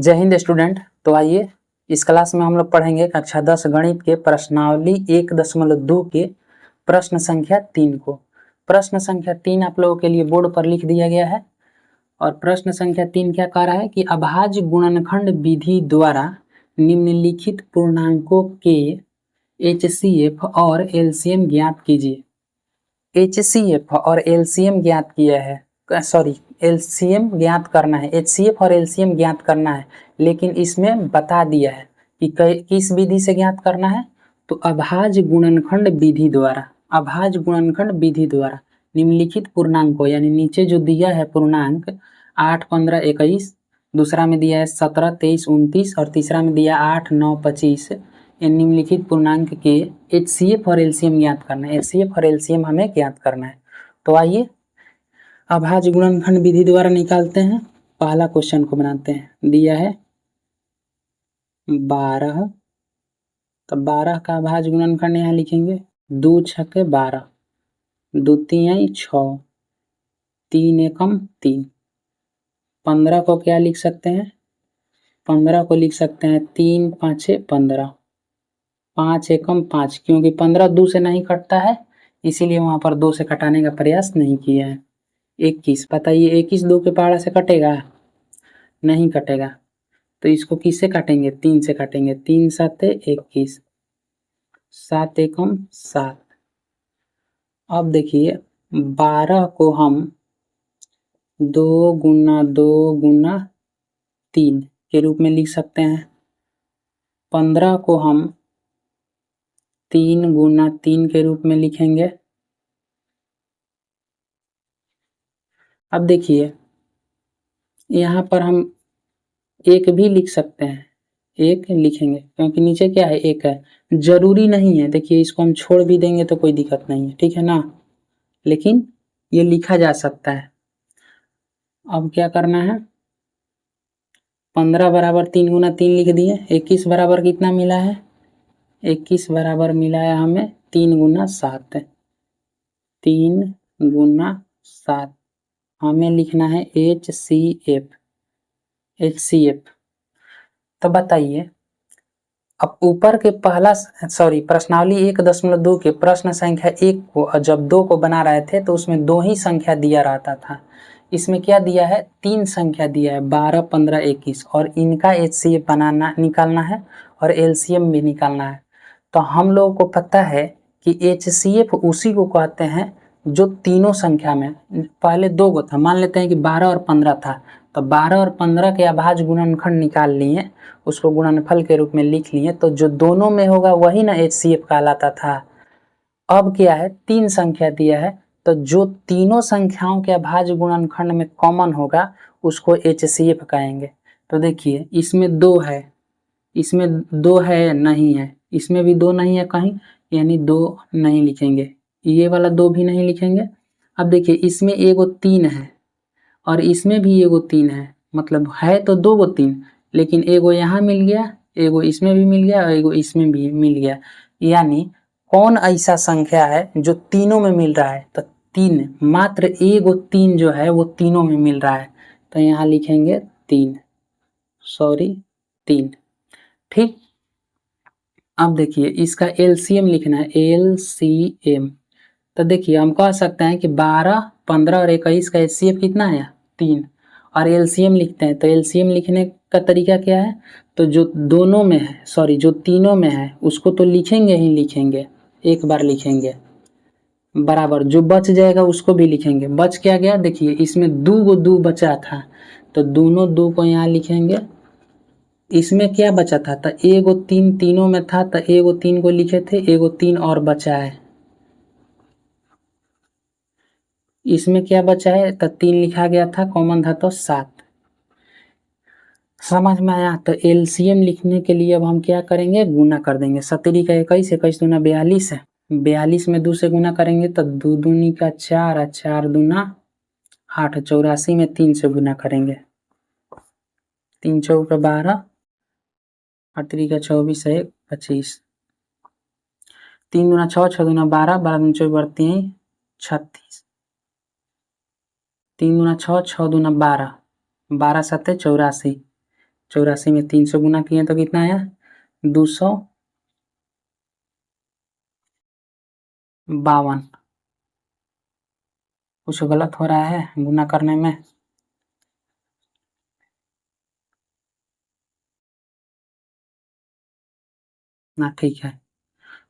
जय हिंद स्टूडेंट। तो आइए इस क्लास में हम लोग पढ़ेंगे कक्षा 10 गणित के प्रश्नावली 1.2 के प्रश्न संख्या 3 को। प्रश्न संख्या 3 आप लोगों के लिए बोर्ड पर लिख दिया गया है और प्रश्न संख्या 3 क्या कह रहा है कि अभाज्य गुणनखंड विधि द्वारा निम्नलिखित पूर्णांकों के HCF और LCM ज्ञात कीजिए। HCF और LCM ज्ञात किया है, LCM ज्ञात करना है, HCF और LCM ज्ञात करना है, लेकिन इसमें बता दिया है कि किस विधि से ज्ञात करना है। तो अभाज्य गुणनखंड विधि द्वारा, अभाज्य गुणनखंड विधि द्वारा निम्नलिखित पूर्णांकों, यानी नीचे जो दिया है पूर्णांक 8, 15, 21, दूसरा में दिया है 17, 23, 29 और तीसरा में दिया 8, 9, 25, निम्नलिखित पूर्णांक के HCF और LCM ज्ञात करना है। HCF और LCM हमें ज्ञात करना है। तो आइए अभाज्य गुणनखंड विधि द्वारा निकालते हैं। पहला क्वेश्चन को बनाते हैं। दिया है 12, तो 12 का अभाज्य गुणनखंड यहाँ लिखेंगे 2 छक्के 12, 2 तिहाई 6, 3 एकम 3। 15 को क्या लिख सकते हैं? 15 को लिख सकते हैं 3 5 15, 5 एकम 5, क्योंकि 15 2 से नहीं कटता है, इसीलिए वहां पर 2 से कटाने का प्रयास नहीं किया है। 21, बताइए 21 2 के पहाड़ा से कटेगा? नहीं कटेगा, तो इसको किससे काटेंगे? 3 से काटेंगे। 3 7 21, 7 एकम 7। अब देखिए 12 को हम 2 गुना 2 गुना 3 के रूप में लिख सकते हैं। 15 को हम 3 गुना 3 के रूप में लिखेंगे। अब देखिए यहाँ पर हम 1 भी लिख सकते हैं, 1 लिखेंगे क्योंकि नीचे क्या है? 1 है, जरूरी नहीं है। देखिए इसको हम छोड़ भी देंगे तो कोई दिक्कत नहीं है, ठीक है ना, लेकिन ये लिखा जा सकता है। अब क्या करना है? 15 बराबर 3 गुना 3 लिख दिए। 21 बराबर कितना मिला है? 21 बराबर मिला है हमें 3 गुना 7, 3 गुना 7। हमें लिखना है HCF। तो बताइए अब ऊपर के प्रश्नावली 1.2 के प्रश्न संख्या 1 को जब 2 को बना रहे थे तो उसमें 2 ही संख्या दिया रहता था। इसमें क्या दिया है? 3 संख्या दिया है, 12, 15, 21, और इनका HCF निकालना है और LCM भी निकालना है। तो हम लोगों को पता है कि HCF उसी को कहते हैं जो तीनों संख्या में, पहले 2 को था, मान लेते हैं कि 12 और 15 था, तो 12 और 15 के अभाज्य गुणनखंड निकाल लिए, उसको गुणनफल के रूप में लिख लिए, तो जो दोनों में होगा वही ना HCF कहलाता था। अब क्या है? 3 संख्या दिया है, तो जो तीनों संख्याओं के अभाज्य गुणनखंड में कॉमन होगा उसको HCF कहेंगे। तो देखिए इसमें 2 है, इसमें 2 है, नहीं है, इसमें भी 2 नहीं है कहीं, यानी 2 नहीं लिखेंगे, ये वाला 2 भी नहीं लिखेंगे। अब देखिए इसमें एगो 3 है और इसमें भी एगो 3 है, मतलब है तो 2 गो 3, लेकिन एगो यहाँ मिल गया, एगो इसमें भी मिल गया और एगो इसमें भी मिल गया। यानी कौन ऐसा संख्या है जो तीनों में मिल रहा है? तो 3, मात्र एगो 3 जो है वो तीनों में मिल रहा है, तो यहाँ लिखेंगे 3, 3। ठीक, अब देखिए इसका LCM लिखना है, LCM। तो देखिए हम कह सकते हैं कि 12, 15 और 21 का HCF कितना है? 3, और LCM लिखते हैं। तो LCM लिखने का तरीका क्या है? तो जो दोनों में है, जो तीनों में है उसको तो लिखेंगे ही लिखेंगे, एक बार लिखेंगे, बराबर जो बच जाएगा उसको भी लिखेंगे। बच क्या गया? देखिए इसमें 2 गो 2 बचा था, तो दोनों 2 को यहाँ लिखेंगे। इसमें क्या बचा था? तो एगो 3 तीनों में था, तो एगो 3 को लिखे थे, एगो 3 और बचा है। इसमें क्या बचा है? तो 3 लिखा गया था, कॉमन था तो 7। समझ में आया? तो LCM लिखने के लिए अब हम क्या करेंगे? गुना कर देंगे। 17 का 21, 21 दूना 42 है, 42 में 2 से गुना करेंगे तो 2 दूनी का 4, 4 दूना 8, 84 में 3 से गुना करेंगे, 3 चौका 12, 8 3 का 24 है 25, 3 दूना 6, 6 दूना 12, 12 दूना 24, 36, 3 दूना 6, 6 दूना 12, 12 7 84, 84 में 300 गुना किए तो कितना आया 252। कुछ गलत हो रहा है गुना करने में। ना ठीक है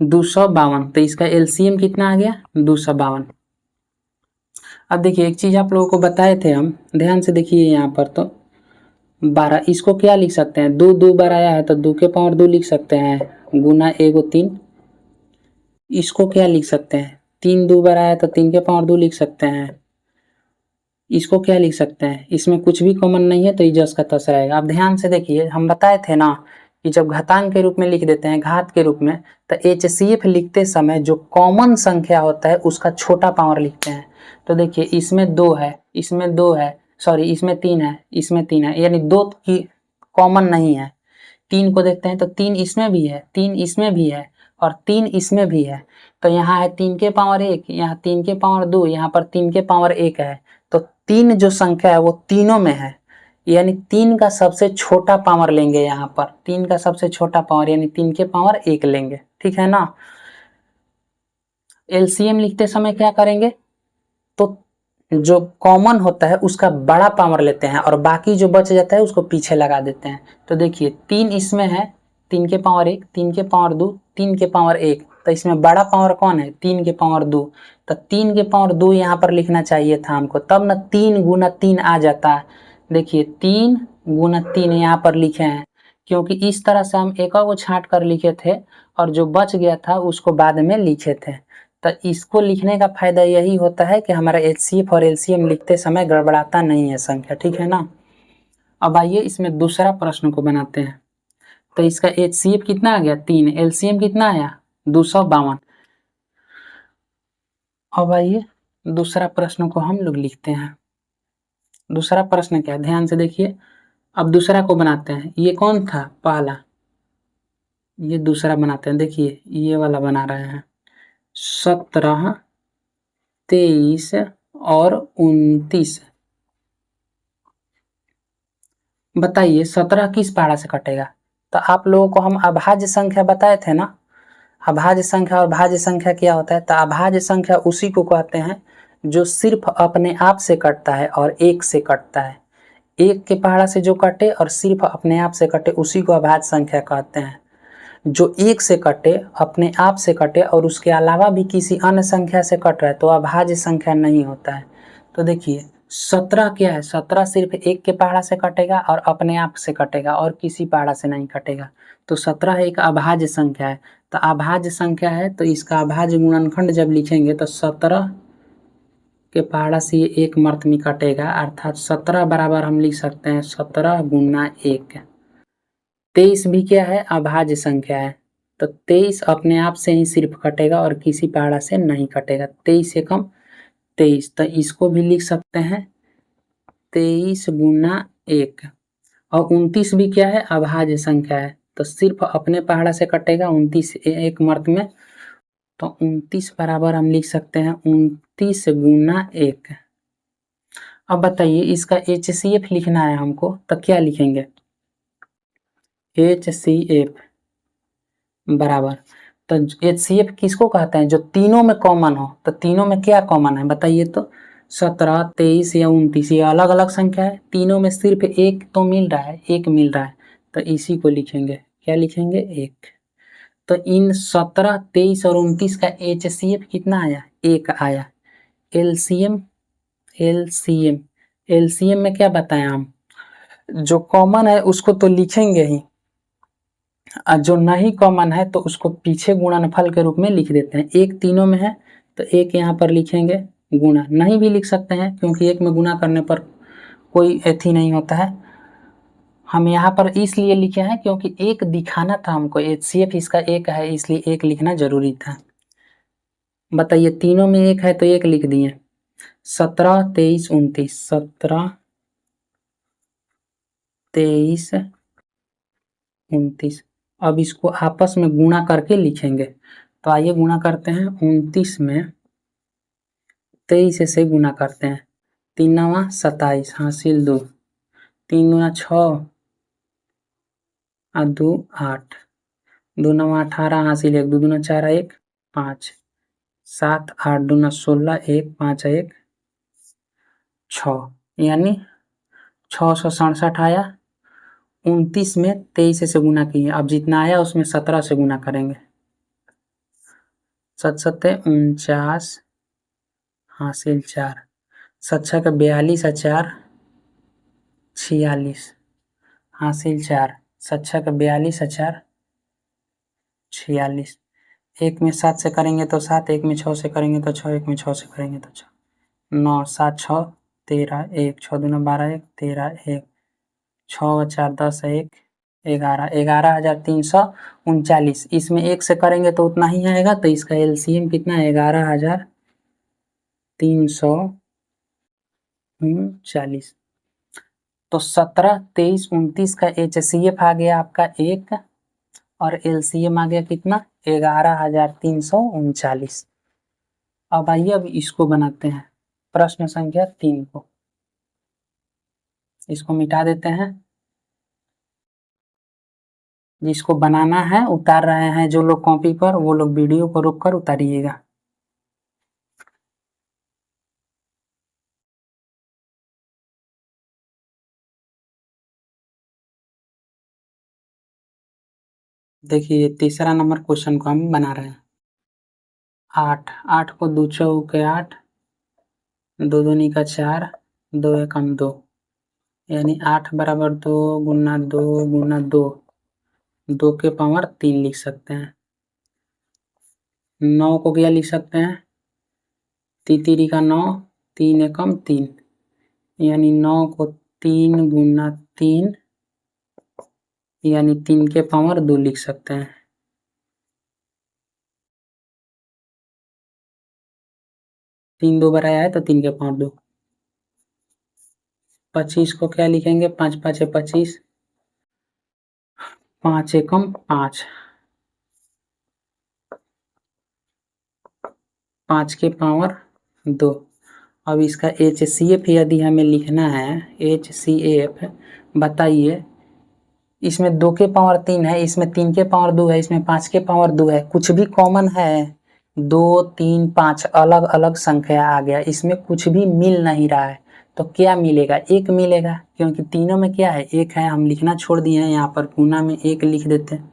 252, तो इसका एलसीएम कितना आ गया 252। अब देखिए एक चीज आप लोगों को बताए थे हम, ध्यान से देखिए यहाँ पर तो 12, इसको क्या लिख सकते हैं, 2 2 बार आया है तो 2 के पावर 2 लिख सकते हैं गुना 1 3। इसको क्या लिख सकते हैं, 3 2 बार आया तो 3 के पावर 2 लिख सकते हैं। इसको क्या लिख सकते हैं, इसमें कुछ भी कॉमन नहीं है तो ये जस का तस रहेगा। अब ध्यान से देखिए हम बताए थे ना कि जब घातांक के रूप में लिख देते हैं, घात के रूप में, तो HCF लिखते समय जो कॉमन संख्या होता है उसका छोटा पावर लिखते हैं। तो देखिए इसमें 2 है, इसमें 2 है, सॉरी इसमें 3 है, इसमें 3 है, यानी 2 की कॉमन नहीं है। 3 को देखते हैं तो 3 इसमें भी है, 3 इसमें भी है और 3 इसमें भी है। तो यहाँ है 3 के पावर 1, यहाँ 3 के पावर 2, यहाँ पर 3 के पावर 1 है। तो 3 जो संख्या है वो तीनों में है, यानी 3 का सबसे छोटा पावर लेंगे। यहाँ पर 3 का सबसे छोटा पावर यानी 3 के पावर 1 लेंगे, ठीक है ना। एलसीएम लिखते समय क्या करेंगे, तो जो कॉमन होता है उसका बड़ा पावर लेते हैं और बाकी जो बच जाता है उसको पीछे लगा देते हैं। तो देखिए 3 इसमें है, 3 के पावर 1, 3 के पावर 2, 3 के पावर 1, तो इसमें बड़ा पावर कौन है 3 के पावर 2। तो 3 के पावर 2 यहाँ पर लिखना चाहिए था हमको, तब ना 3 गुना 3 आ जाता है। देखिए 3 गुना 3 यहाँ पर लिखे हैं, क्योंकि इस तरह से हम एक को छांट कर लिखे थे और जो बच गया था उसको बाद में लिखे थे। तो इसको लिखने का फायदा यही होता है कि हमारा HCF और LCM लिखते समय गड़बड़ाता नहीं है संख्या, ठीक है ना। अब आइए इसमें दूसरा प्रश्न को बनाते हैं। तो इसका HCF कितना आ गया 3, LCM कितना आया 252। अब आइए दूसरा प्रश्न को हम लोग लिखते हैं। दूसरा प्रश्न क्या है, ध्यान से देखिए। अब दूसरा को बनाते हैं, ये कौन था पहला, ये दूसरा बनाते हैं। देखिए ये वाला बना रहे हैं 17 23 और 29। बताइए 17 किस पहाड़ा से कटेगा। तो आप लोगों को हम अभाज्य संख्या बताए थे ना, अभाज्य संख्या और भाज्य संख्या क्या होता है। तो अभाज्य संख्या उसी को कहते हैं जो सिर्फ अपने आप से कटता है और 1 से कटता है। 1 के पहाड़ा से जो कटे और सिर्फ अपने आप से कटे उसी को अभाज्य संख्या कहते हैं। जो 1 से कटे, अपने आप से कटे और उसके अलावा भी किसी अन्य संख्या से कट रहा है तो अभाज्य संख्या नहीं होता है। तो देखिए 17 क्या है, 17 सिर्फ 1 के पहाड़ा से कटेगा और अपने आप से कटेगा और किसी पहाड़ा से नहीं कटेगा। तो 17 एक अभाज्य संख्या है। तो अभाज्य संख्या है तो इसका अभाज्य गुणनखंड जब लिखेंगे तो 17 के पहाड़ा से ये 1 मर्त में कटेगा, अर्थात 17 बराबर हम लिख सकते हैं 17 गुना 1। 23 भी क्या है अभाज्य संख्या है। तो 23 अपने आप से ही सिर्फ कटेगा और किसी पहाड़ा से नहीं कटेगा। 23 एकम 23, तो इसको भी लिख सकते हैं 23 गुना 1। और 29 भी क्या है अभाज्य संख्या है, तो सिर्फ अपने पहाड़ा से कटेगा 29 एक मर्त में। तो 29 बराबर हम लिख सकते हैं 29 गुना 1। अब बताइए इसका HCF लिखना है हमको, तो क्या लिखेंगे, HCF बराबर, तो HCF किसको कहते हैं जो तीनों में कॉमन हो। तो तीनों में क्या कॉमन है बताइए, तो 17 23 या 29 ये अलग अलग संख्या है, तीनों में सिर्फ 1 तो मिल रहा है, 1 मिल रहा है, तो इसी को लिखेंगे, क्या लिखेंगे 1। तो इन 17 23 और 29 का HCF कितना आया 1 आया। LCM LCM LCM में क्या बताएं हम, जो कॉमन है उसको तो लिखेंगे ही, जो नहीं कॉमन है तो उसको पीछे गुणनफल के रूप में लिख देते हैं। 1 तीनों में है तो 1 यहाँ पर लिखेंगे, गुणा नहीं भी लिख सकते हैं क्योंकि 1 में गुणा करने पर कोई एथी नहीं होता है। हम यहाँ पर इसलिए लिखे हैं क्योंकि 1 दिखाना था हमको, HCF इसका 1 है इसलिए 1 लिखना जरूरी था। बताइए तीनों में 1 है तो 1 लिख दिए। 17 23 29, 17 23 29। अब इसको आपस में गुणा करके लिखेंगे। तो आइए गुणा करते हैं, 29 में 23 से गुणा करते हैं, 3 9 27 हासिल 2, 3 गुना 6 और 2 8, 2 9 18 हासिल 1, 2 दूना 4 1 5, 7 8 दूना 16 1 5 1 6, यानी 667 आया। 29 में 23 से गुना किए, अब जितना आया उसमें 17 से गुना करेंगे। 7 7 49 हासिल 4, 7 6 42 और 4 46 हासिल 4, 7 6 42 और 4 46। एक में 7 से करेंगे तो 7, एक में 6 से करेंगे तो 6, एक में 6 से करेंगे तो 6, 9 7 6 13 1, 6 दूना 12 1 13 1, 6 और 4 10 1 11, 11,339। इसमें 1 से करेंगे तो उतना ही आएगा, तो इसका एलसीएम कितना है 11,339। तो 17 23 29 का एचसीएफ आ गया आपका 1 और एलसीएम आ गया कितना 11,339। अब आइए अब इसको बनाते हैं प्रश्न संख्या 3 को। इसको मिटा देते हैं। जिसको बनाना है उतार रहे हैं जो लोग कॉपी पर, वो लोग वीडियो को रोक कर उतारिएगा। देखिए तीसरा नंबर क्वेश्चन को हम बना रहे हैं। 8 8 को 2 चौके 8, 2 दूनी का 4, 2 एकम 2, यानी 8 बराबर 2 गुना 2 गुना 2, 2 के पावर 3 लिख सकते हैं। 9 को क्या लिख सकते हैं, तीतीरी का 9, 3 एकम 3, यानी 9 को 3 गुना 3, यानी 3 के पावर 2 लिख सकते हैं। 3 2 बार आया है तो 3 के पावर 2। 25 को क्या लिखेंगे, 5 5 25, 5 एकम 5, 5 के पावर 2। अब इसका HCF यदि हमें लिखना है, HCF बताइए, इसमें 2 के पावर 3 है, इसमें 3 के पावर 2 है, इसमें 5 के पावर 2 है, कुछ भी कॉमन है। 2 3 5 अलग अलग संख्या आ गया, इसमें कुछ भी मिल नहीं रहा है, तो क्या मिलेगा, 1 मिलेगा, क्योंकि तीनों में क्या है 1 है। हम लिखना छोड़ दिए हैं, यहाँ पर गुना में 1 लिख देते हैं,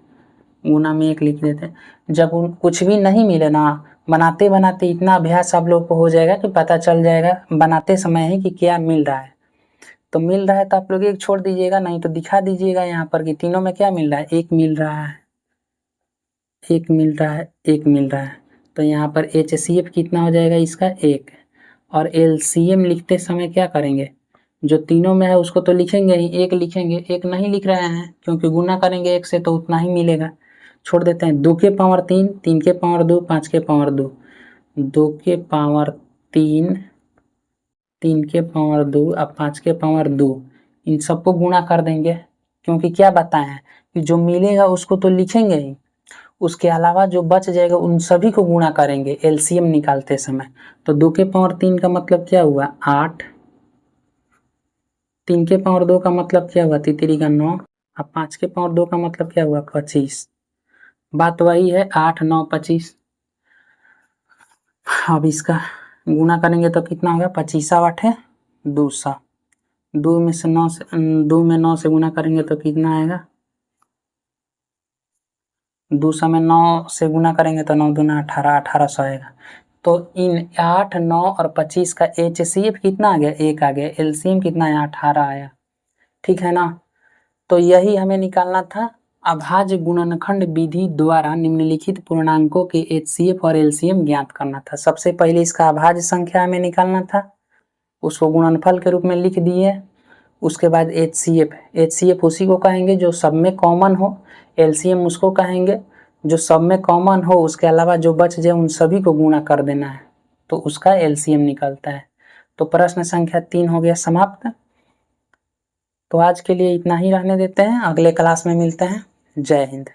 गुना में 1 लिख देते हैं। जब कुछ भी नहीं मिले ना, बनाते बनाते इतना अभ्यास आप लोग को हो जाएगा कि पता चल जाएगा बनाते समय ही कि क्या मिल रहा है। तो मिल रहा है तो आप लोग 1 छोड़ दीजिएगा, नहीं तो दिखा दीजिएगा यहाँ पर कि तीनों में क्या मिल रहा है, 1 मिल रहा है, 1 मिल रहा है, 1 मिल रहा है। तो यहाँ पर HCF कितना हो जाएगा इसका 1, और LCM लिखते समय क्या करेंगे, जो तीनों में है उसको तो लिखेंगे ही, 1 लिखेंगे, 1 नहीं लिख रहे हैं क्योंकि गुना करेंगे 1 से तो उतना ही मिलेगा, छोड़ देते हैं। 2 के पावर 3, 3 के पावर 2, 5 के पावर 2, 2 के पावर 3, 3 के पावर 2 और 5 के पावर 2, इन सबको गुणा कर देंगे, क्योंकि क्या बताएं कि जो मिलेगा उसको तो लिखेंगे ही, उसके अलावा जो बच जाएगा उन सभी को गुणा करेंगे एलसीएम निकालते समय। तो 2 के पावर 3 का मतलब क्या हुआ 8, 3 के पावर 2 का मतलब क्या हुआ तीतीरी का 9, और 5 के पावर 2 का मतलब क्या हुआ 25। बात वही है 8 9 25। अब इसका गुणा करेंगे तो कितना होगा, 25 8 है 200, 2 में से 9 से 2 में 9 से गुणा करेंगे तो कितना आएगा, 200 में 9 से गुणा करेंगे तो 9 दूना 18, 1800 आएगा। तो इन 8 9 और 25 का HCF कितना आ गया 1 आ गया, एलसीएम कितना आया 18 आया, ठीक है ना। तो यही हमें निकालना था। अभाज्य गुणनखंड विधि द्वारा निम्नलिखित पूर्णांकों के HCF और LCM ज्ञात करना था। सबसे पहले इसका अभाज्य संख्या हमें निकालना था, उसको गुणनफल के रूप में लिख दिए। उसके बाद HCF उसी को कहेंगे जो सब में कॉमन हो, LCM उसको कहेंगे जो सब में कॉमन हो, उसके अलावा जो बच जाए उन सभी को गुणा कर देना है, तो उसका LCM निकलता है। तो प्रश्न संख्या 3 हो गया समाप्त। तो आज के लिए इतना ही रहने देते हैं, अगले क्लास में मिलते हैं। जय हिंद।